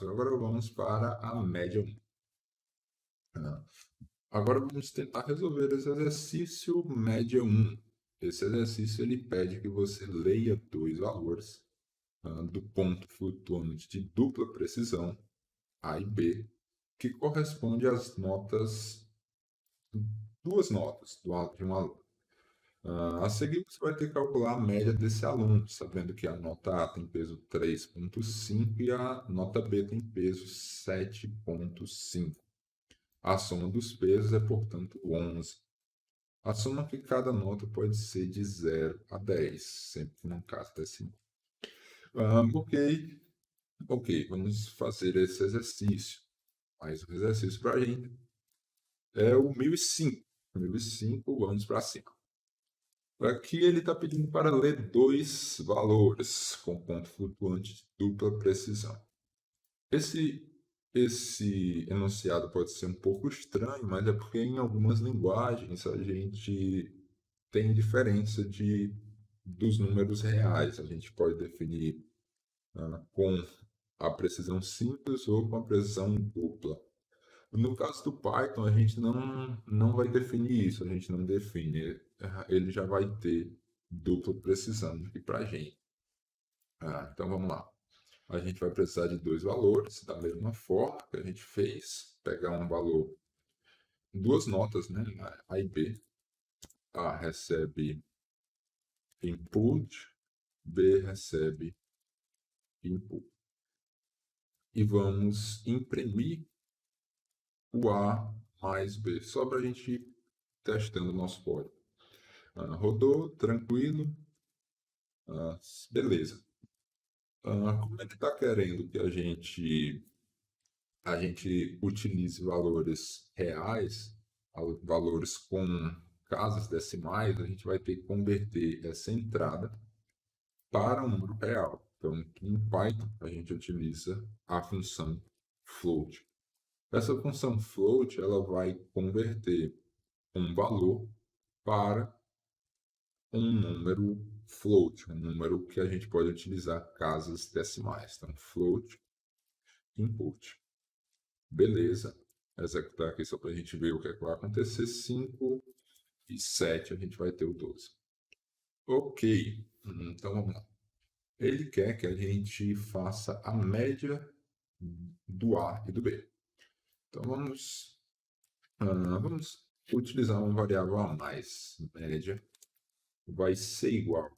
Pronto, agora vamos para a média 1. Agora vamos tentar resolver esse exercício média 1. Esse exercício ele pede que você leia dois valores do ponto flutuante de dupla precisão, A e B, que corresponde às notas, duas notas de um aluno. A seguir, você vai ter que calcular a média desse aluno, sabendo que a nota A tem peso 3,5 e a nota B tem peso 7,5. A soma dos pesos é, portanto, 11. A soma que cada nota pode ser de 0 a 10, sempre que não caso decimal. Ok, vamos fazer esse exercício. Mais um exercício para a gente. É o 1005. 1005, vamos para cima. Aqui ele está pedindo para ler dois valores com ponto flutuante de dupla precisão. Esse enunciado pode ser um pouco estranho, mas é porque em algumas linguagens a gente tem diferença dos números reais. A gente pode definir com a precisão simples ou com a precisão dupla. No caso do Python, a gente não vai definir isso, a gente não define. Ele já vai ter dupla precisão aqui para a gente. Então vamos lá. A gente vai precisar de dois valores, da mesma forma que a gente fez. Pegar um valor, duas notas, né? A e B. A recebe input, B recebe input. E vamos imprimir o A mais B, só para a gente ir testando o nosso código. Rodou, tranquilo. Beleza. Como ele está querendo que a gente utilize valores reais, valores com casas decimais, a gente vai ter que converter essa entrada para um número real. Então, em Python, a gente utiliza a função float. Essa função float ela vai converter um valor para um número float, um número que a gente pode utilizar casas decimais. Então, float input. Beleza. Executar aqui só para a gente ver o que é que vai acontecer. 5 e 7 a gente vai ter o 12. Ok. Então vamos lá. Ele quer que a gente faça a média do A e do B. Então vamos utilizar uma variável a mais. Média vai ser igual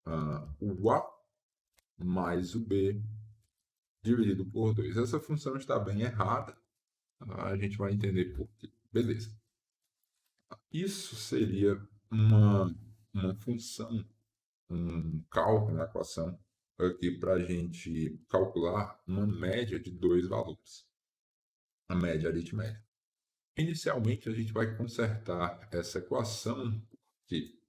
a o A mais o B dividido por 2. Essa função está bem errada. A gente vai entender por quê. Beleza. Isso seria uma função, um cálculo, uma equação, aqui para a gente calcular uma média de dois valores, a média aritmética. Inicialmente, a gente vai consertar essa equação aqui,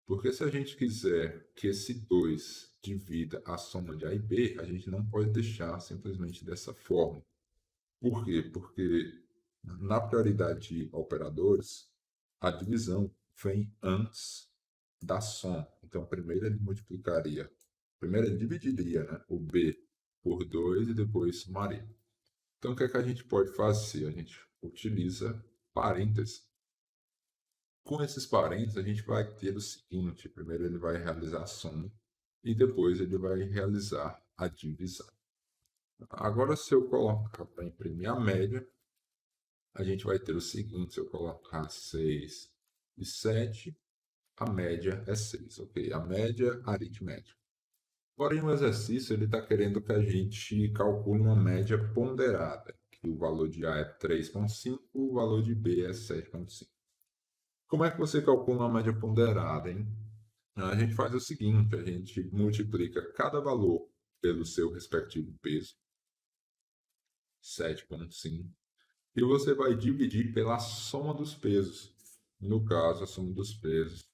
porque se a gente quiser que esse 2 divida a soma de A e B, a gente não pode deixar simplesmente dessa forma. Por quê? Porque na prioridade de operadores, a divisão vem antes da soma. Então, primeiro ele dividiria, né, o B por 2 e depois somaria. Então, o que é que a gente pode fazer? A gente utiliza parênteses. Com esses parênteses, a gente vai ter o seguinte: primeiro ele vai realizar a soma e depois ele vai realizar a divisão. Agora, se eu colocar para imprimir a média, a gente vai ter o seguinte: se eu colocar 6 e 7, a média é 6, ok? A média aritmética. Porém, o exercício ele está querendo que a gente calcule uma média ponderada, que o valor de A é 3,5, o valor de B é 7,5. Como é que você calcula uma média ponderada, hein? A gente faz o seguinte: a gente multiplica cada valor pelo seu respectivo peso, 7,5, e você vai dividir pela soma dos pesos. No caso, a soma dos pesos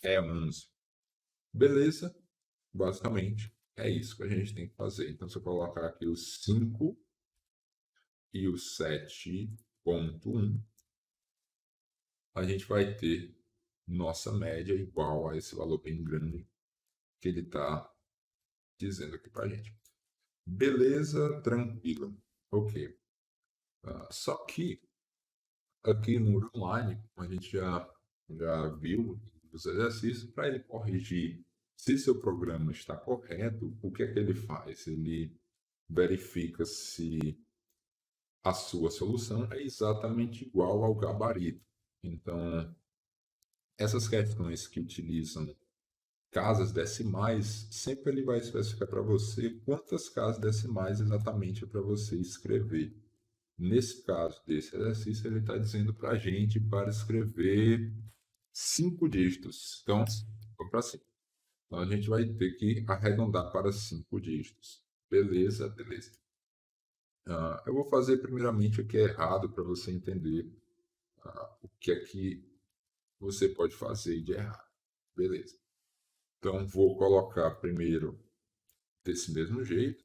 é 11. Beleza? Basicamente, é isso que a gente tem que fazer. Então, se eu colocar aqui o 5 e o 7,1, a gente vai ter nossa média igual a esse valor bem grande que ele está dizendo aqui para a gente. Beleza, tranquilo. Ok. Só que aqui no online, a gente já viu os exercícios, para ele corrigir se seu programa está correto, o que é que ele faz? Ele verifica se a sua solução é exatamente igual ao gabarito. Então, essas questões que utilizam casas decimais, sempre ele vai especificar para você quantas casas decimais exatamente é para você escrever. Nesse caso desse exercício, ele está dizendo para a gente para escrever 5 dígitos. Então, vamos para cima. Então, a gente vai ter que arredondar para 5 dígitos. Beleza, beleza. Eu vou fazer primeiramente o que é errado para você entender o que é que você pode fazer de errado. Beleza. Então, vou colocar primeiro desse mesmo jeito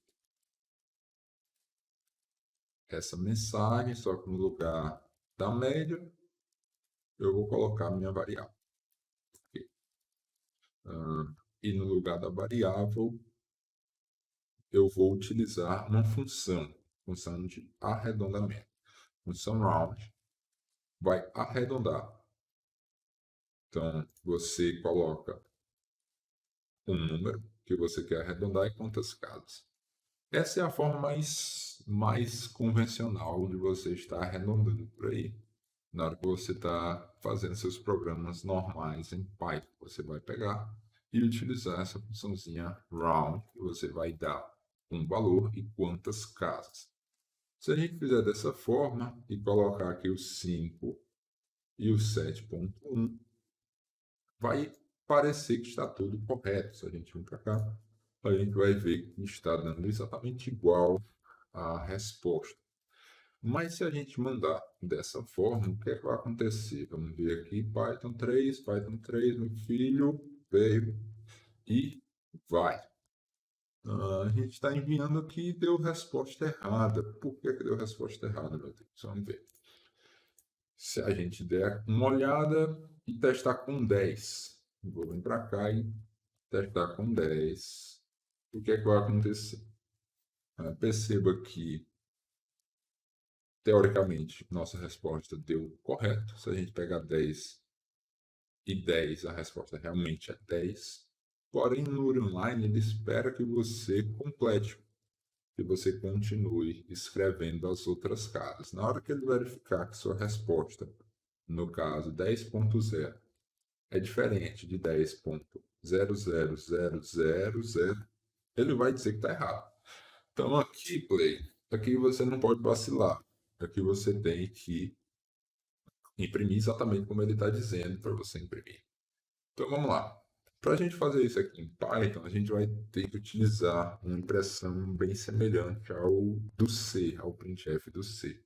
essa mensagem, só que no lugar da média, eu vou colocar minha variável. Ok? E no lugar da variável, eu vou utilizar uma função de arredondamento. Função round vai arredondar. Então, você coloca um número que você quer arredondar e quantas casas. Essa é a forma mais convencional de você estar arredondando por aí. Na hora que você está fazendo seus programas normais em Python, você vai pegar e utilizar essa funçãozinha round, que você vai dar um valor e quantas casas. Se a gente fizer dessa forma e colocar aqui o 5 e o 7.1, vai parecer que está tudo correto. Se a gente vir para cá, a gente vai ver que está dando exatamente igual a resposta. Mas se a gente mandar dessa forma, o que é que vai acontecer? Vamos ver aqui, Python 3, meu filho, veio e vai. A gente está enviando aqui e deu resposta errada. Por que deu resposta errada, meu Deus? Vamos ver. Se a gente der uma olhada e testar com 10, vou vir para cá e testar com 10, o que é que vai acontecer? Perceba que, teoricamente, nossa resposta deu correto. Se a gente pegar 10 e 10, a resposta realmente é 10. Porém, no online, ele espera que você complete, que você continue escrevendo as outras casas. Na hora que ele verificar que sua resposta, no caso 10.0, é diferente de 10.00000, ele vai dizer que está errado. Então aqui, Play, aqui você não pode vacilar. Aqui você tem que imprimir exatamente como ele está dizendo para você imprimir. Então vamos lá. Para a gente fazer isso aqui em Python, a gente vai ter que utilizar uma impressão bem semelhante ao do C, ao printf do C,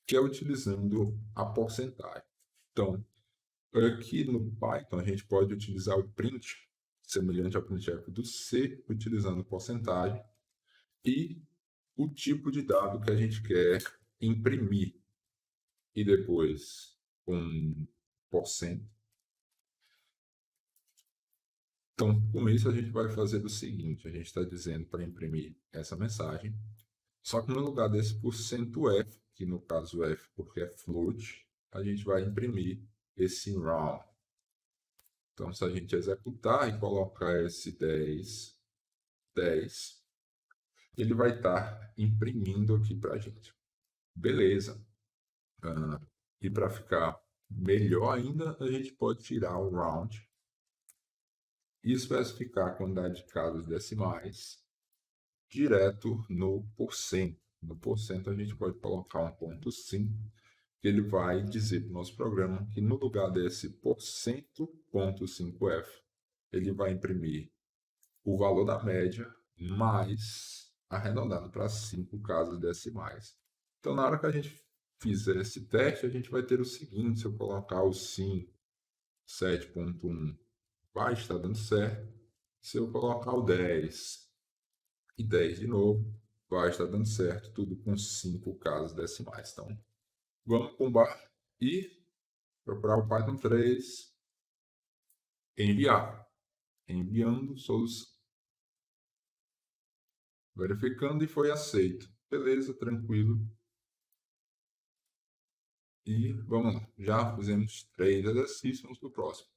que é utilizando a porcentagem. Então, aqui no Python, a gente pode utilizar o print, semelhante ao printf do C, utilizando porcentagem, e o tipo de dado que a gente quer imprimir, e depois um porcento. Então, com isso, a gente vai fazer o seguinte: a gente está dizendo para imprimir essa mensagem, só que no lugar desse %F, que no caso F porque é float, a gente vai imprimir esse round. Então, se a gente executar e colocar esse 10, 10, ele vai estar imprimindo aqui para a gente. Beleza. E para ficar melhor ainda, a gente pode tirar o round e especificar a quantidade de casas decimais direto no porcento. No porcento a gente pode colocar 1.5, que ele vai dizer para o nosso programa que no lugar desse %.5f, ele vai imprimir o valor da média mais arredondado para 5 casas decimais. Então, na hora que a gente fizer esse teste, a gente vai ter o seguinte: se eu colocar o 5, 7.1, vai estar dando certo. Se eu colocar o 10 e 10 de novo, vai estar dando certo, tudo com 5 casas decimais. Então, vamos combar e procurar o Python 3, enviar. Enviando solução. Verificando e foi aceito. Beleza, tranquilo. E vamos lá. Já fizemos 3 exercícios, vamos para o próximo.